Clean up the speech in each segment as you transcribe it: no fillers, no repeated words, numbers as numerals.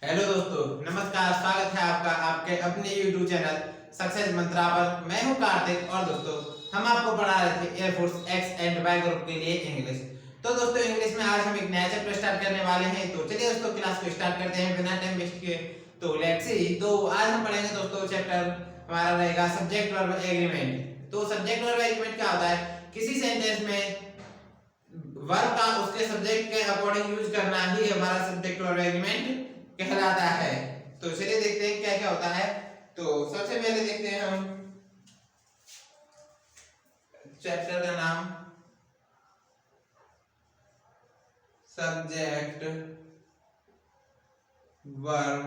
Hello दोस्तों, नमस्कार। स्वागत है आपका आपके अपने YouTube चैनल सक्सेस मंत्रा पर। मैं हूं कार्तिक और दोस्तों हम आपको पढ़ा रहे थे air force X and Y group के लिए इंग्लिश। तो दोस्तों इंग्लिश में आज हम एक नया चैप्टर स्टार्ट करने वाले हैं। तो चलिए दोस्तों क्लास को स्टार्ट करते हैं बिना टाइम वेस्ट किए। तो लेट्स सी। तो आज हम पढ़ेंगे दोस्तों चैप्टर हमारा रहेगा सब्जेक्ट वर्ब एग्रीमेंट। तो सब्जेक्ट वर्ब एग्रीमेंट क्या होता है? किसी सेंटेंस में वर्ब का उसके सब्जेक्ट के अकॉर्डिंग यूज करना ही हमारा सब्जेक्ट वर्ब एग्रीमेंट कहलाता है। तो चलिए देखते हैं क्या क्या होता है। तो सबसे पहले देखते हैं हम चैप्टर का नाम सब्जेक्ट वर्ब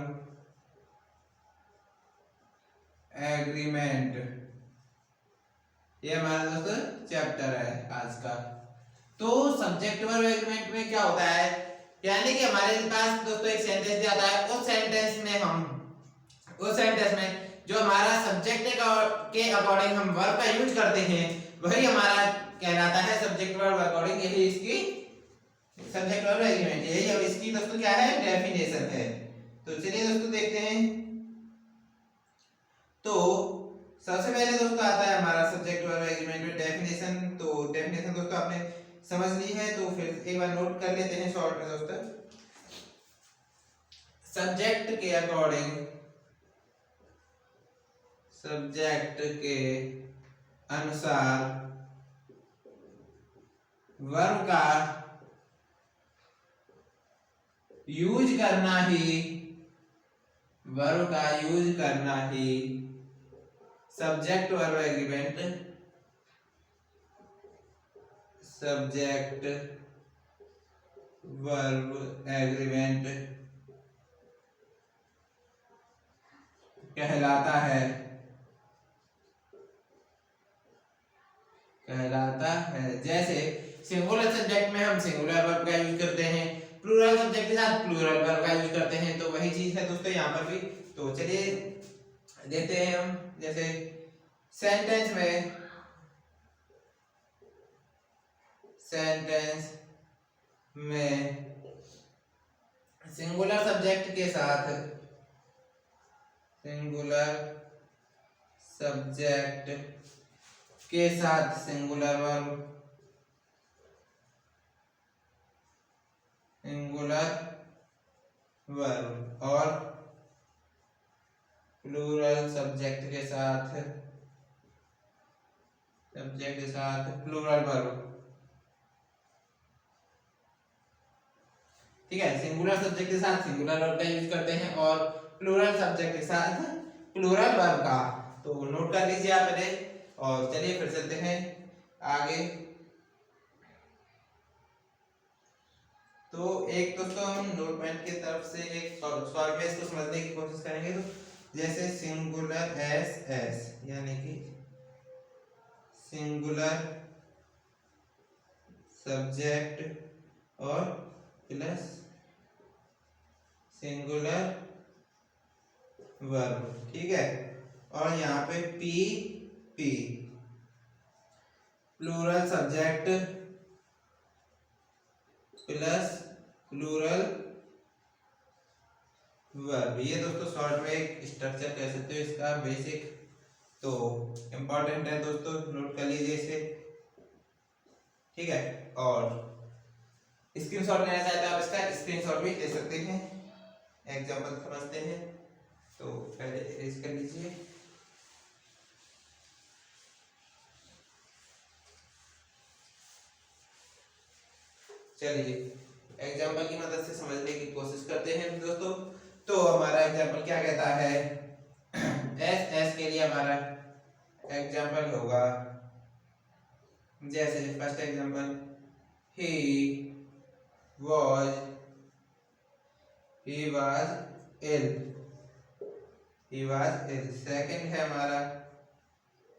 एग्रीमेंट। ये हमारा दोस्तों चैप्टर है आज का। तो सब्जेक्ट वर्ब एग्रीमेंट में क्या होता है, यानी कि हमारे पास दोस्तों एक सेंटेंस दिया होता है। उस सेंटेंस में जो हमारा सब्जेक्ट के अकॉर्डिंग हम वर्ब का यूज करते हैं वही हमारा कहलाता है सब्जेक्ट वर्ब अकॉर्डिंग। यही इसकी सब्जेक्ट वर्ब एग्रीमेंट, यही अब इसकी दोस्तों क्या है, डेफिनेशन है। तो चलिए दोस्तों देखते हैं। तो सबसे पहले दोस्तों आता है हमारा सब्जेक्ट वर्ब एग्रीमेंट में डेफिनेशन। तो डेफिनेशन दोस्तों आपने समझ ली है, तो फिर एक बार नोट कर लेते हैं शॉर्ट में दोस्तों। सब्जेक्ट के अनुसार वर्ब का यूज करना ही सब्जेक्ट वर्ब एग्रीमेंट कहलाता है। जैसे सिंगुलर सब्जेक्ट में हम सिंगुलर वर्ब का यूज करते हैं, प्लूरल सब्जेक्ट के साथ प्लूरल वर्ब का यूज करते हैं। तो वही चीज है दोस्तों यहाँ पर भी। तो चलिए देखते हैं हम। जैसे सेंटेंस में सिंगुलर सब्जेक्ट के साथ सिंगुलर वर्ब और प्लूरल सब्जेक्ट के साथ प्लूरल वर्ब। ठीक है, सिंगुलर सब्जेक्ट के साथ सिंगुलर वर्ब का यूज करते हैं और प्लूरल सब्जेक्ट के साथ प्लूरल वर्ब का। तो नोट कर लीजिए आप पहले, और चलिए फिर चलते हैं आगे। तो एक दोस्तों हम नोटपैड की तरफ से एक सॉल्व में इसको समझने की कोशिश करेंगे। तो जैसे सिंगुलर एस यानी कि सिंगुलर सब्जेक्ट और प्लस सिंगुलर वर्ब, ठीक है। और यहाँ पे P plural subject plus plural verb. ये दोस्तों शॉर्ट में एक स्ट्रक्चर कह सकते हो इसका बेसिक। तो इंपॉर्टेंट है दोस्तों, नोट कर लीजिए इसे, ठीक है। और स्क्रीनशॉट लेना चाहते हैं आप इसका स्क्रीनशॉट भी ले सकते हैं। एग्जांपल समझते हैं। तो पहले इरेज कर लीजिए। चलिए एग्जांपल की मदद से समझने की कोशिश करते हैं दोस्तों। तो हमारा एग्जांपल क्या कहता है, एस के लिए हमारा एग्जांपल होगा जैसे first example he was ill. Second है हमारा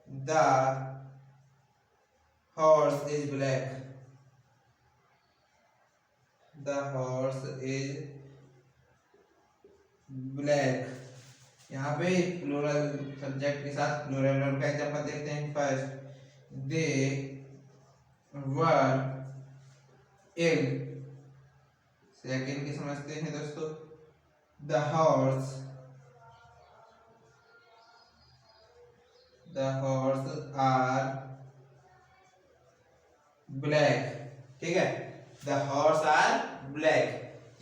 द हॉर्स इज ब्लैक। यहाँ पे प्लूरल सब्जेक्ट के साथ प्लूरल वर्ब का एग्जांपल देखते हैं। First they were ill. Second की समझते हैं दोस्तों, द हॉर्स आर ब्लैक। ठीक है, द हॉर्स आर ब्लैक।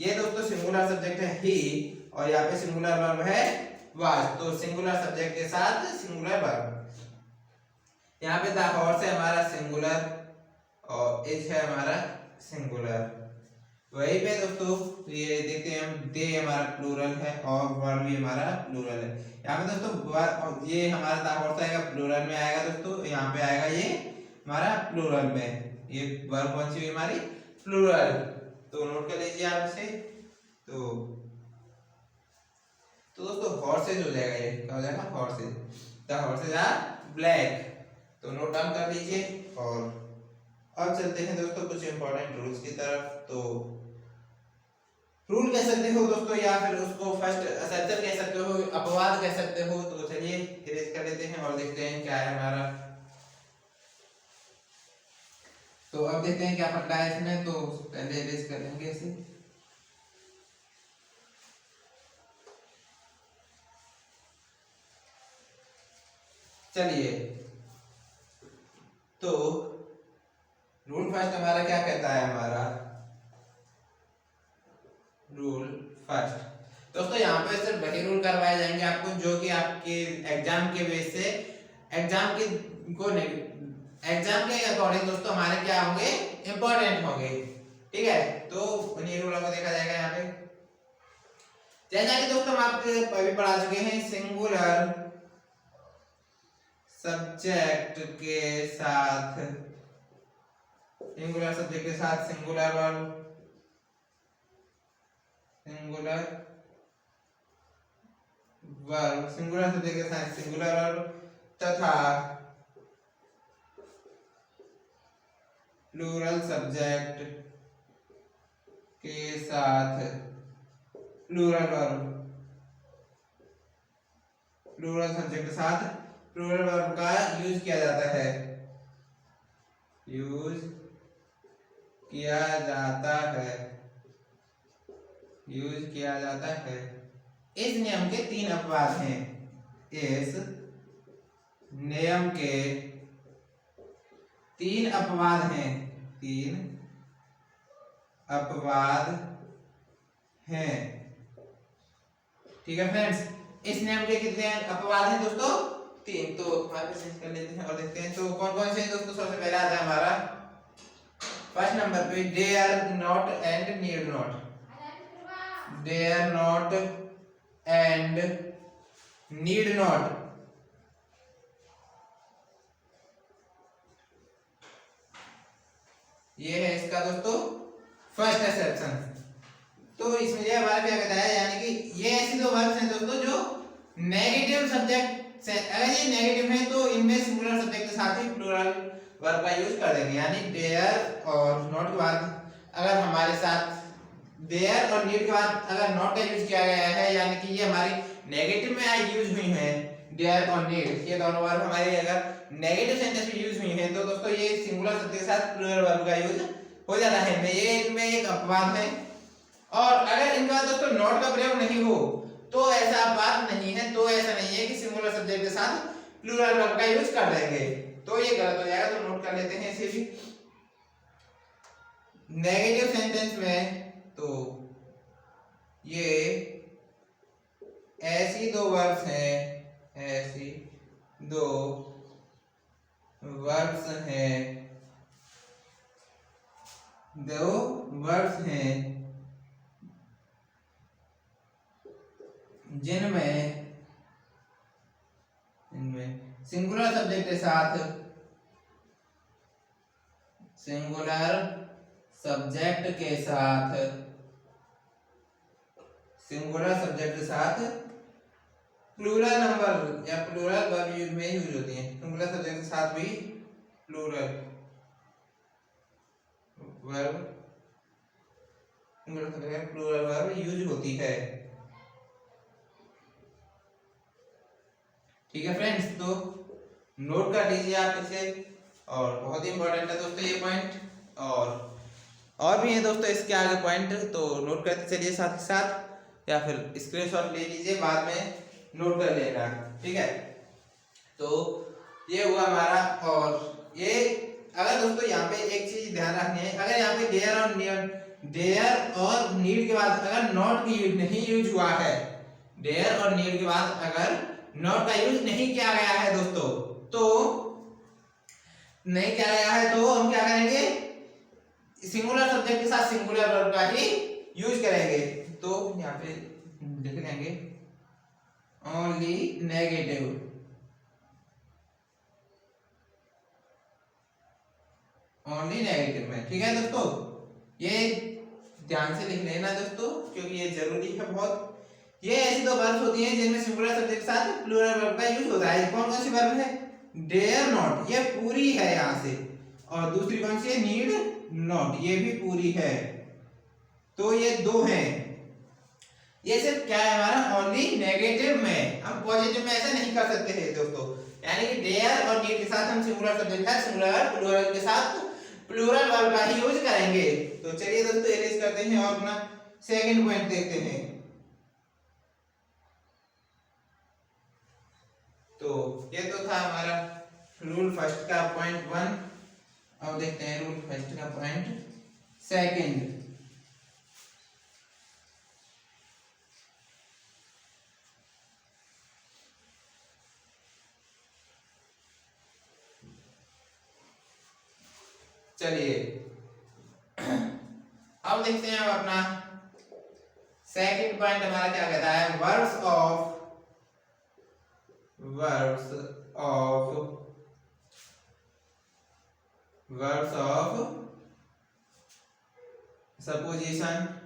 ये दोस्तों सिंगुलर सब्जेक्ट है ही, और यहाँ पे सिंगुलर वर्ब है वाज। तो सिंगुलर सब्जेक्ट के साथ सिंगुलर वर्ब। यहाँ पे द हॉर्स है हमारा सिंगुलर और इज है हमारा सिंगुलर। वहीं पे दोस्तों ये देखते हैं हम, दे हमारा प्लूरल है और वर्ब भी हमारा प्लूरल है। यहाँ पे दोस्तों ये हमारा द हॉर्स आएगा प्लूरल में आएगा दोस्तों, यहाँ पे आएगा ये हमारा प्लूरल में। ये वर्ब कौन सी हुई हमारी? प्लूरल। तो नोट कर लीजिए आप इसे। तो दोस्तों हॉर्सेज हो जाएगा, ये क्या हो जाएगा? Horses. The horses are black. तो नोट डाउन कर लीजिए। और अब चलते हैं दोस्तों कुछ इंपॉर्टेंट रूल्स की तरफ। तो रूल कह सकते हो दोस्तों, या फिर उसको फर्स्ट असर्चर कह सकते हो, अपवाद कह सकते हो। तो चलिए इरेज कर लेते हैं और देखते हैं क्या है हमारा। तो अब देखते हैं क्या पढ़ना है इसमें। तो पहले इरेज कर लेंगे इसे। चलिए, तो रूल फर्स्ट हमारा क्या कहता है? हमारा रूल फर्स्ट दोस्तों, यहाँ पे सिर्फ वही रूल करवाए जाएंगे आपको जो कि आपके एग्जाम के बेस से एग्जाम के अकॉर्डिंग दोस्तों हमारे क्या होंगे? इंपॉर्टेंट होंगे। ठीक है, तो उन्हीं रूलों को देखा जाएगा यहाँ पे। जैसा कि दोस्तों हम आपके अभी पढ़ा चुके हैं, सिंगुलर सब्जेक्ट के साथ सिंगुलर सब्जेक्ट के साथ सिंगुलर वर्ब, सिंगुलर सब्जेक्ट के साथ सिंगुलर वर्ब तथा प्लूरल सब्जेक्ट के साथ प्लूरल वर्ब, प्लूरल सब्जेक्ट के साथ प्लूरल वर्ब का यूज किया जाता है, यूज किया जाता है, यूज किया जाता है। इस नियम के 3 अपवाद हैं। इस नियम के 3 अपवाद हैं, 3 अपवाद हैं। ठीक है फ्रेंड्स, इस नियम के कितने अपवाद हैं दोस्तों? 3। तो हमारे चेंज कर लेते हैं और देखते हैं तो कौन कौन से दोस्तों। सबसे पहला आता है हमारा फर्स्ट नंबर पे, dare not and need not. Dare not and need not. ये है इसका दोस्तों फर्स्ट एक्सेप्शन। तो इसमें ये हमारा क्या कहता है, यानी कि ये ऐसी 2 वर्ब्स हैं दोस्तों जो नेगेटिव सब्जेक्ट से, अगर ये नेगेटिव है तो इनमें सिंगुलर सब्जेक्ट के साथ ही प्लूरल वर्ब का यूज कर देंगे। यानी डेयर और नॉट के बाद अगर हमारे साथ देयर और नीड के बाद अगर नॉट का यूज किया गया है, यानी कि ये हमारी नेगेटिव में यूज हुई है, देयर और नीड, ये दोनों वर्ब हमारे अगर नेगेटिव सेंटेंस में यूज हुई है तो दोस्तों ये सिंगुलर सब्जेक्ट के साथ प्लूरल वर्ब का यूज हो जाता है। ये इनमें एक अपवाद है। और अगर इनका दोस्तों नॉट का प्रयोग नहीं हो तो ऐसा बात नहीं है। तो ऐसा नहीं है कि सिंगुलर सब्जेक्ट के साथ प्लूरल वर्ब का यूज कर देंगे, तो ये गलत हो जाएगा। तो नोट कर लेते हैं इसे भी। नेगेटिव सेंटेंस में तो ये ऐसी 2 वर्ब्स हैं, ऐसी 2 वर्ब्स हैं, 2 वर्ब्स हैं जिनमें सिंगुलर सब्जेक्ट के साथ, सिंगुलर सब्जेक्ट के साथ, सिंगुलर सब्जेक्ट के साथ प्लूरल नंबर या प्लूरल वर्ब यूज में यूज होती हैं। सिंगुलर सब्जेक्ट के साथ भी plural verb, singular subject plural verb use होती है। ठीक है फ्रेंड्स, तो नोट कर लीजिए आप इसे, और बहुत ही इंपॉर्टेंट है दोस्तों ये पॉइंट। और भी है दोस्तों इसके आगे पॉइंट, तो नोट करते चलिए साथ ही साथ। या फिर स्क्रीनशॉट ले लीजिए, बाद में नोट कर लेना, ठीक है। तो ये हुआ हमारा। और ये अगर दोस्तों यहाँ पे एक चीज ध्यान रखनी है, अगर यहाँ पे देयर और नीड के बाद अगर नॉट की यूज नहीं यूज हुआ है, देयर और नीड के बाद अगर नॉट का यूज नहीं किया गया है दोस्तों, तो नहीं किया गया है तो हम क्या करेंगे, सिंगुलर सब्जेक्ट के साथ सिंगुलर वर्ब का ही यूज करेंगे। तो यहाँ पे लिख लेंगे ओनली नेगेटिव, ओनली नेगेटिव में, ठीक है दोस्तों। ये ध्यान से लिख लेना दोस्तों, क्योंकि ये जरूरी है बहुत। ये ऐसी दो वर्ब्स होती हैं जिनमें सिंगुलर सब्जेक्ट के साथ प्लूरल वर्ब का यूज होता है। कौन कौन सी वर्ब है, डेयर नॉट, ये पूरी है यहाँ से, और दूसरी कौन सी है, नीड नॉट, ये भी पूरी है। तो ये दो हैं। ये सिर्फ क्या है हमारा, ओनली नेगेटिव में, हम पॉजिटिव में ऐसा नहीं कर सकते हैं दोस्तों। यानी कि डेयर और नीड के साथ हम सिंगुलर सब्जेक्ट है, सिंगुलर प्लूरल के साथ प्लूरल वर्ब का ही यूज करेंगे। तो चलिए दोस्तों इरेज करते हैं और अपना सेकंड पॉइंट देखते हैं। तो ये तो था हमारा रूल फर्स्ट का पॉइंट 1। अब देखते हैं रूल फर्स्ट का पॉइंट सेकंड। चलिए अब देखते हैं हम अपना सेकंड पॉइंट हमारा क्या कहता है, verbs of supposition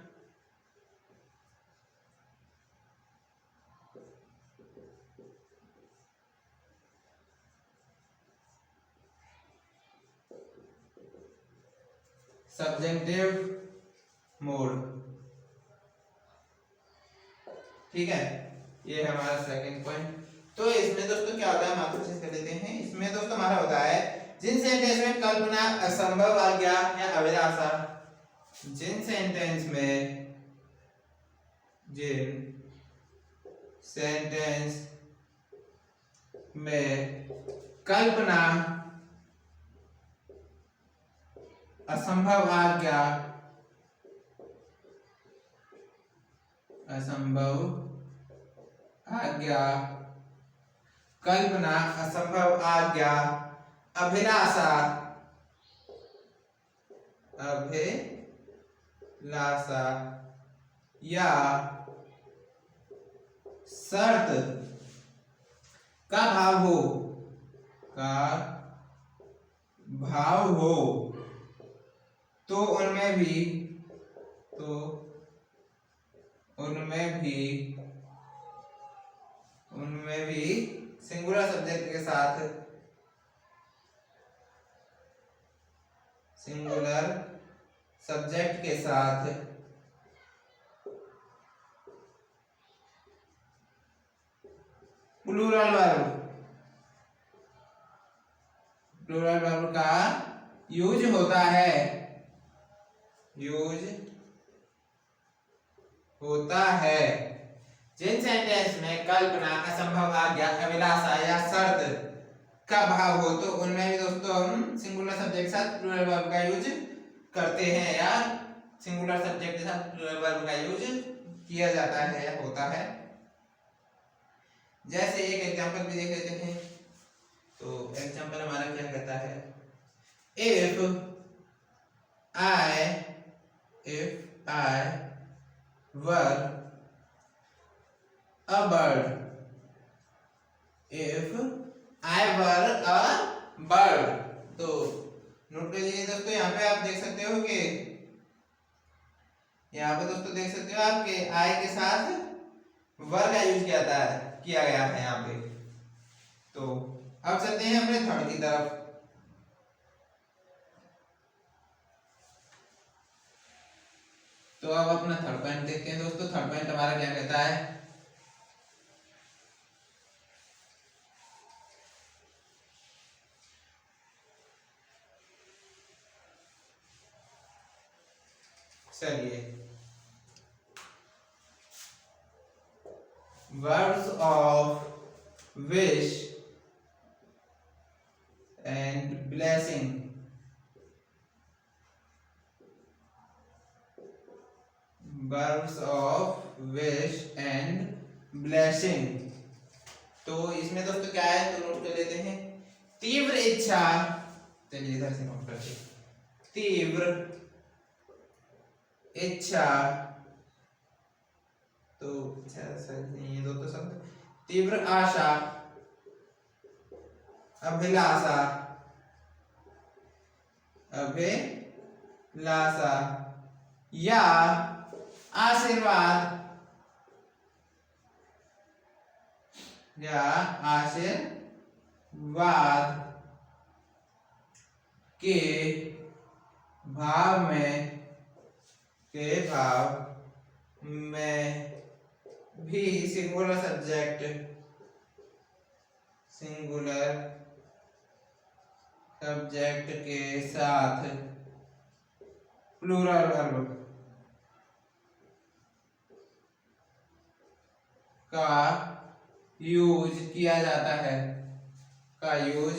subjective mode, ठीक है। ये है हमारा सेकंड पॉइंट। तो इसमें दोस्तों क्या होता है, हम आपको चेक कर लेते हैं। इसमें दोस्तों हमारा होता है, जिन सेंटेंस में कल्पना, असंभव, आज्ञा या अभिलाषा, जिन सेंटेंस में कल्पना, असंभव आज्ञा, कल्पना, असंभव आज्ञा, अभिलाषा या शर्त का भाव हो, तो उनमें भी सिंगुलर सब्जेक्ट के साथ प्लूरल वर्ब का यूज होता है, जिन सेंटेंस में कल्पना, असंभव, आज्ञा, अभिलाषा या शर्त का भाव हो, तो उनमें भी दोस्तों हम सिंगुलर सब्जेक्ट के साथ प्लूरल वर्ब का यूज करते हैं, या सिंगुलर सब्जेक्ट के साथ प्लूरल वर्ब का यूज किया जाता है या होता है। जैसे एक एग्जांपल भी देख लेते हैं। तो एग्जांपल हमारा क्या कहता है, if I were a bird, if I were a bird, तो नोट कर लीजिए दोस्तों, यहाँ पे आप देख सकते हो कि आपके I के साथ वर का यूज किया गया है यहाँ पे। तो अब चलते हैं अपने थर्ड की तरफ। तो अब अपना थर्ड पॉइंट देखते हैं दोस्तों। थर्ड पॉइंट हमारा क्या कहता है, चलिए words of wish and blessing, words of wish and blessing. तो इसमें दोस्तों क्या है, तो नोट कर लेते हैं। तीव्र इच्छा, चलिए इधर से नोट करते हैं। तीव्र इच्छा, तो ये दो तो शब्द। तीव्र आशा, अभिलाषा, अभिलाषा या आशीर्वाद, या आशीर्वाद के भाव में भी सिंगुलर सब्जेक्ट के साथ प्लूरल वर्ब का यूज किया जाता है, का यूज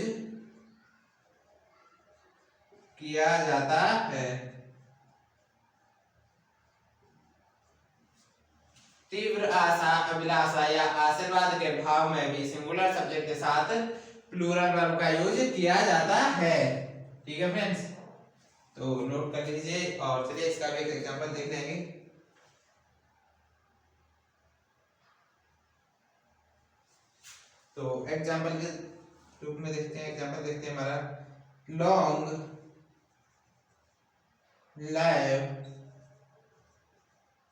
किया जाता है। तीव्र आशा, अभिलाषा या आशीर्वाद के भाव में भी सिंगुलर सब्जेक्ट के साथ प्लूरल वर्ब का यूज किया जाता है। ठीक है फ्रेंड्स, तो नोट कर लीजिए और चलिए इसका भी एक एग्जांपल देख लेंगे। तो एग्जांपल के रूप में देखते हैं, एग्जांपल देखते हैं हमारा, long live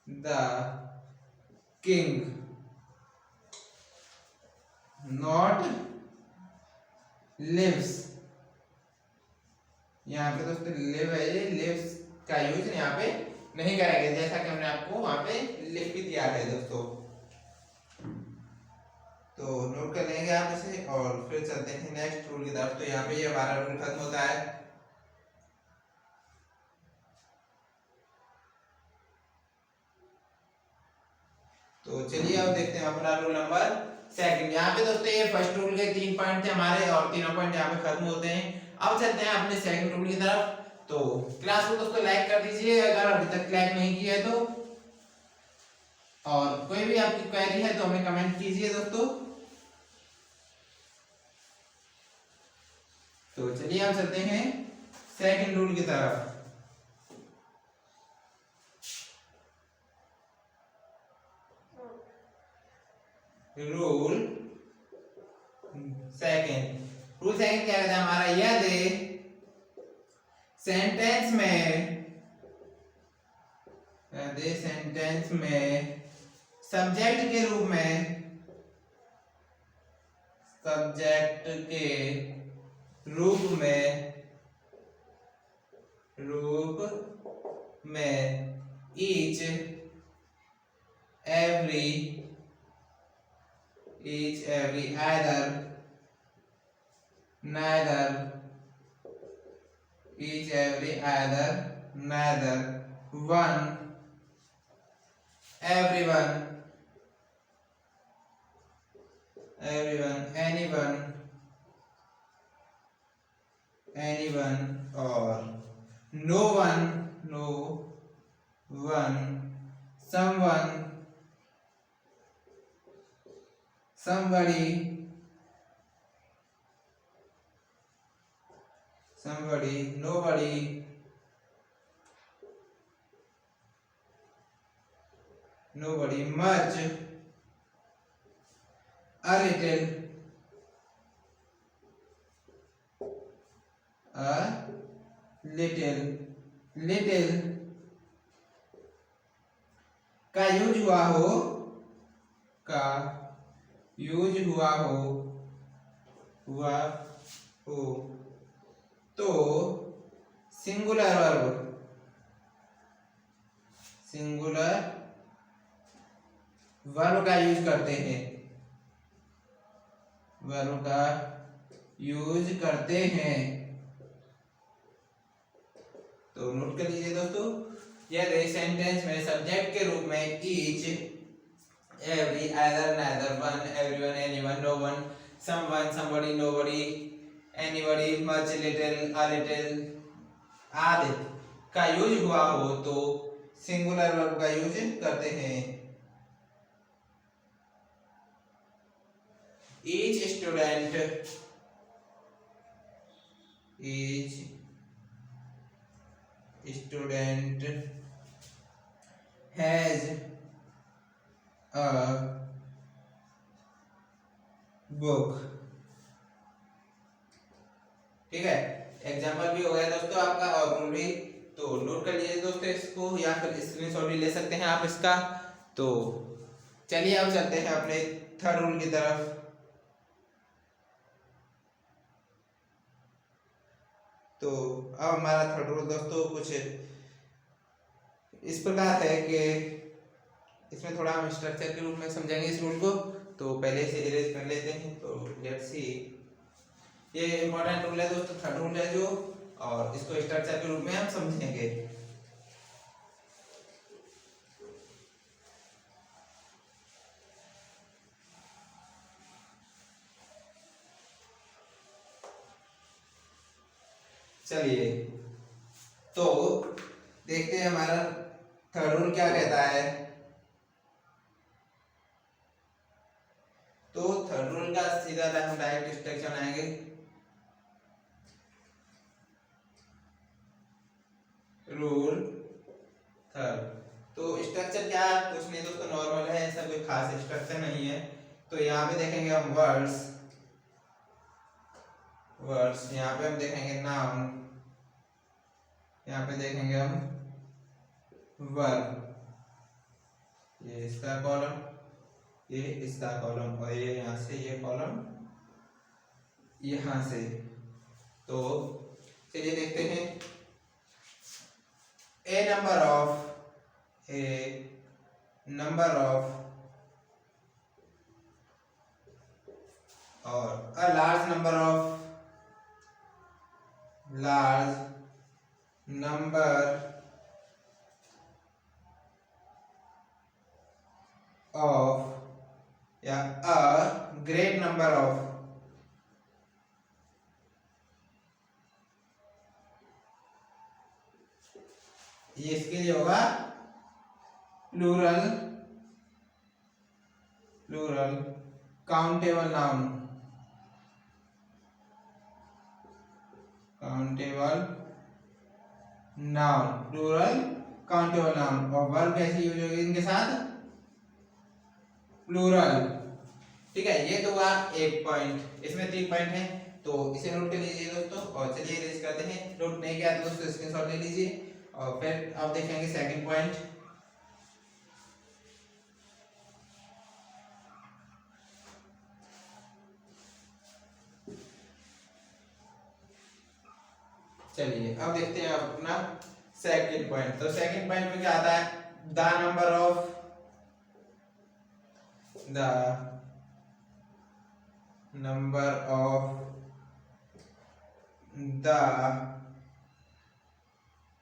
the king, not lives। यहाँ पे दोस्तों लिव है, ये लिव्स का यूज यहाँ पे नहीं करेंगे, जैसा कि हमने आपको वहां पे लिख भी दिया है दोस्तों। तो नोट कर लेंगे आप इसे और फिर चलते हैं नेक्स्ट रूल की तरफ। तो यहाँ पे ये हमारा रूल खत्म होता है। तो चलिए अब देखते हैं अपना रूल नंबर सेकंड। यहाँ पे दोस्तों ये फर्स्ट रूल के 3 पॉइंट थे हमारे और तीनों पॉइंट यहाँ पे खत्म होते हैं। अब चलते हैं अपने सेकंड रूल की तरफ। तो क्लास को दोस्तों लाइक कर दीजिए अगर अभी तक लाइक नहीं किया है तो, और कोई भी आपकी क्वेरी है तो हमें कमेंट कीजिए दोस्तों। तो चलिए हम चलते हैं सेकंड रूल की तरफ। रूल सेकंड क्या कहता है हमारा, यदि सेंटेंस में सब्जेक्ट के रूप में each every either neither one everyone anyone or no one someone somebody nobody much a little का यूज हुआ हो तो सिंगुलर वर्ब का यूज करते हैं। तो नोट कर लीजिए दोस्तों, यदि सेंटेंस में सब्जेक्ट के रूप में each every, either, neither, one, everyone, anyone, no one, someone, somebody, nobody, anybody, much, little, a little आदि का यूज हुआ हो तो सिंगुलर वर्ब का यूज करते हैं। each student has a book। ठीक है, एग्जाम्पल भी हो गया दोस्तों आपका और रूल भी, तो नोट कर लीजिए दोस्तों इसको, या फिर स्क्रीनशॉट भी ले सकते हैं आप इसका। तो चलिए अब चलते हैं अपने थर्ड रूल की तरफ। तो अब हमारा थर्ड रूल दोस्तों कुछ इस प्रकार है कि इसमें थोड़ा हम स्ट्रक्चर के रूप में समझेंगे इस रूल को। तो पहले से इरेज कर लेते हैं। तो लेट्स सी, ये इंपॉर्टेंट रूल है दोस्तों, थर्ड रूल है जो, और इसको स्ट्रक्चर के रूप में हम समझेंगे। चलिए तो देखते हैं हमारा थर्ड रूल क्या कहता है। तो थर्ड रूल का सीधा हम डायरेक्ट स्ट्रक्चर बनाएंगे। रूल थर्ड, तो स्ट्रक्चर क्या कुछ नहीं दोस्तों, नॉर्मल है, ऐसा कोई खास स्ट्रक्चर नहीं है। तो यहाँ पे देखेंगे हम वर्ड्स, यहाँ पे हम देखेंगे नाउन, यहाँ पे देखेंगे हम वर्ब, ये इसका कॉलम, ये इसका कॉलम, और ये यहाँ से ये कॉलम यहाँ से। तो चलिए देखते हैं। ए नंबर ऑफ और a large number of या a great number of ये इसके लिए होगा plural countable noun plural countable noun. और वर्ब कैसे यूज होगी इनके साथ, प्लूरल। ठीक है, ये तो हुआ एक पॉइंट, इसमें 3 पॉइंट हैं, तो इसे नोट कर लीजिए दोस्तों। और चलिए इरेज करते हैं, नोट नहीं किया तो दोस्तों स्क्रीनशॉट ले लीजिए। और फिर अब देखेंगे सेकंड पॉइंट। चलिए अब देखते हैं अपना सेकंड पॉइंट। तो सेकंड पॉइंट में क्या आता है, the number of the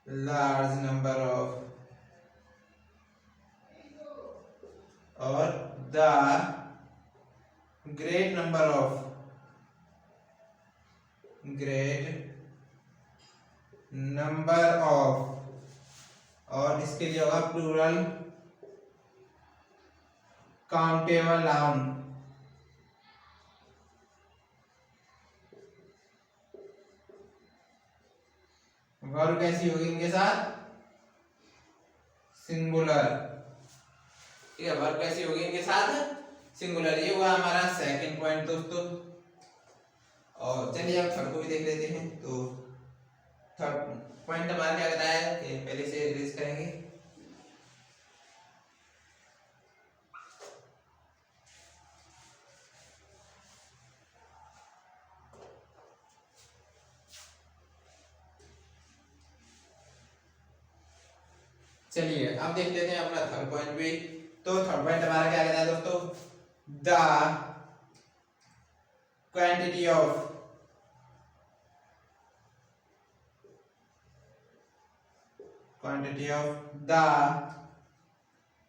large number of और द ग्रेट नंबर ऑफ और इसके लिए होगा प्लूरल काउंटेबल नाउन। वर्ब कैसी होगी इनके साथ, सिंगुलर। ठीक है, वर्ब कैसी होगी इनके साथ, सिंगुलर। ये हुआ हमारा सेकंड पॉइंट दोस्तों। और चलिए अब थर्ड को भी देख लेते हैं। तो थर्ड पॉइंट हमारा क्या कहता है कि पहले से इरेज करेंगे। चलिए अब देख लेते हैं अपना थर्ड पॉइंट भी। तो थर्ड पॉइंट हमारा क्या कहता है दोस्तों, the quantity of the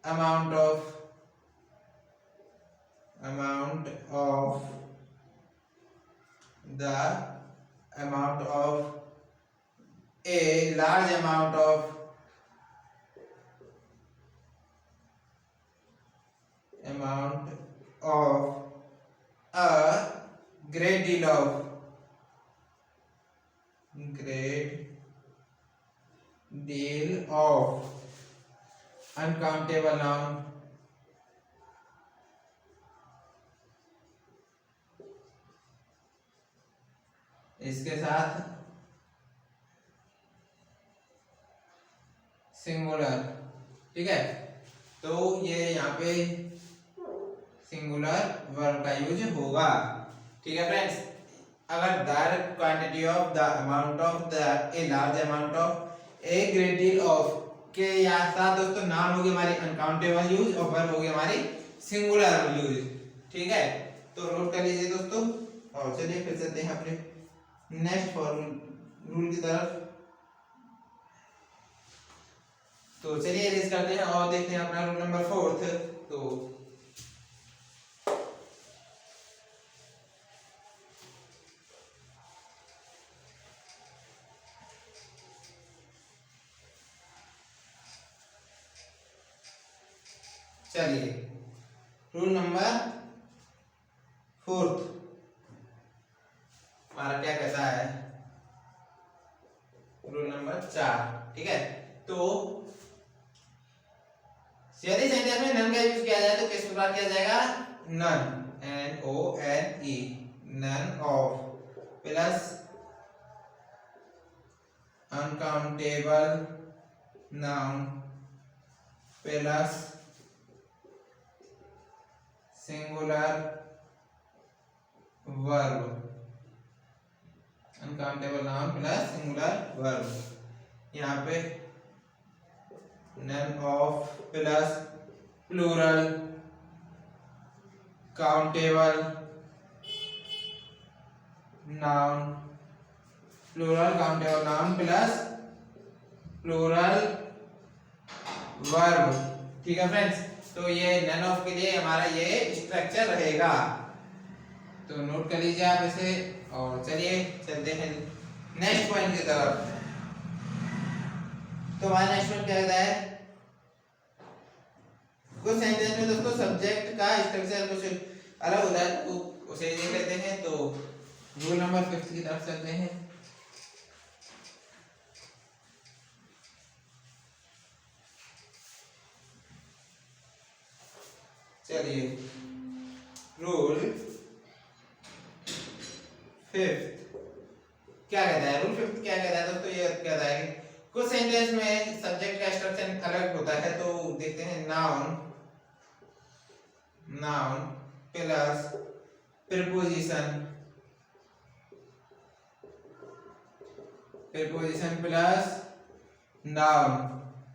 amount of amount of the amount of a large amount of a great deal of uncountable noun इसके साथ सिंगुलर, ठीक है। तो ये यहाँ पे सिंगुलर वर्ब का यूज होगा, ठीक है फ्रेंड्स। अगर the quantity of the amount of the a large amount of a great deal of के यहाँ साथ दोस्तों नाउन होगी हमारी अनकाउंटेबल यूज और वर्ब होगी हमारी सिंगुलर यूज, ठीक है। तो नोट कर लीजिए दोस्तों। और चलिए फिर चलते हैं अपने नेक्स्ट रूल की तरफ। तो चलिए रेज करते हैं और देखते हैं अपना रूल नंबर 4। तो चलिए रूल नंबर 4 हमारा क्या कहता है, रूल नंबर 4, ठीक है। तो यदि सेंटेंस में नन का यूज किया जाए तो किस प्रकार किया जाएगा, none, NONE, none of plus uncountable noun plus singular verb, uncountable noun plus singular verb. यहाँ पे none of plus plural countable noun, plural countable noun plus plural verb, ठीक है फ्रेंड्स। तो ये नन ऑफ के लिए हमारा ये स्ट्रक्चर रहेगा, तो नोट कर लीजिए आप इसे। और चलिए चलते हैं नेक्स्ट पॉइंट की तरफ। तो हमारा नेक्स्ट पॉइंट क्या कहता है, कुछ सेंटेंस में दोस्तों सब्जेक्ट का स्ट्रक्चर कुछ अलग होता है, तो उसे देख लेते हैं। तो रूल नंबर 5 की तरफ चलते हैं। चलिए रूल 5 क्या कहता है, रूल 5 क्या कहता है दोस्तों, ये कहता है कि कुछ सेंटेंस में सब्जेक्ट का स्ट्रक्चर अलग होता है। तो देखते हैं noun plus preposition plus noun,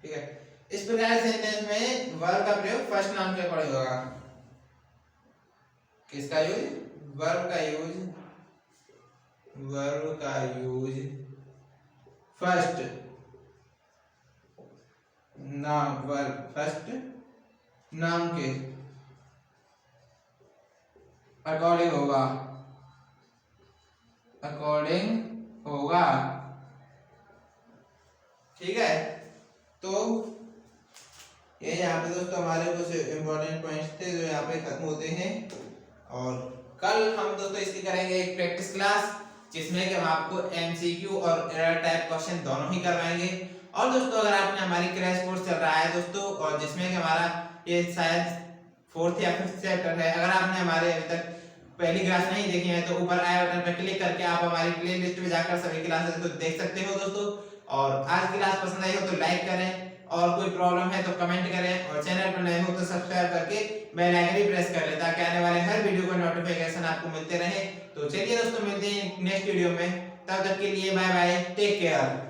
ठीक है। इस प्रकार सेंटेंस में वर्ब का प्रयोग फर्स्ट नाउन के अकॉर्डिंग होगा। किसका यूज, वर्ब का यूज फर्स्ट नाउन के अकॉर्डिंग होगा, ठीक है। तो ये यहाँ पे दोस्तों हमारे कुछ इंपॉर्टेंट पॉइंट्स थे जो यहाँ पे खत्म होते हैं। और कल हम दोस्तों इसकी करेंगे एक प्रैक्टिस क्लास, जिसमें कि हम आपको MCQ और एरर टाइप क्वेश्चन दोनों ही करवाएंगे। और दोस्तों अगर आपने हमारी क्रैश कोर्स चल रहा है दोस्तों, और जिसमें कि हमारा ये शायद 4th या 5th चैप्टर है, अगर आपने हमारे अभी तक पहली क्लास नहीं देखी है तो ऊपर आई बटन पर क्लिक करके आप हमारी प्लेलिस्ट में जाकर सभी क्लासेस को देख सकते हो दोस्तों। और आज की क्लास पसंद आई हो तो लाइक करें, और कोई प्रॉब्लम है तो कमेंट करें, और चैनल पर नए हो तो सब्सक्राइब करके बेल आइकन भी प्रेस कर लें ताकि आने वाले हर वीडियो का नोटिफिकेशन आपको मिलते रहे। तो चलिए दोस्तों मिलते हैं नेक्स्ट वीडियो में, तब तक के लिए बाय बाय, टेक केयर।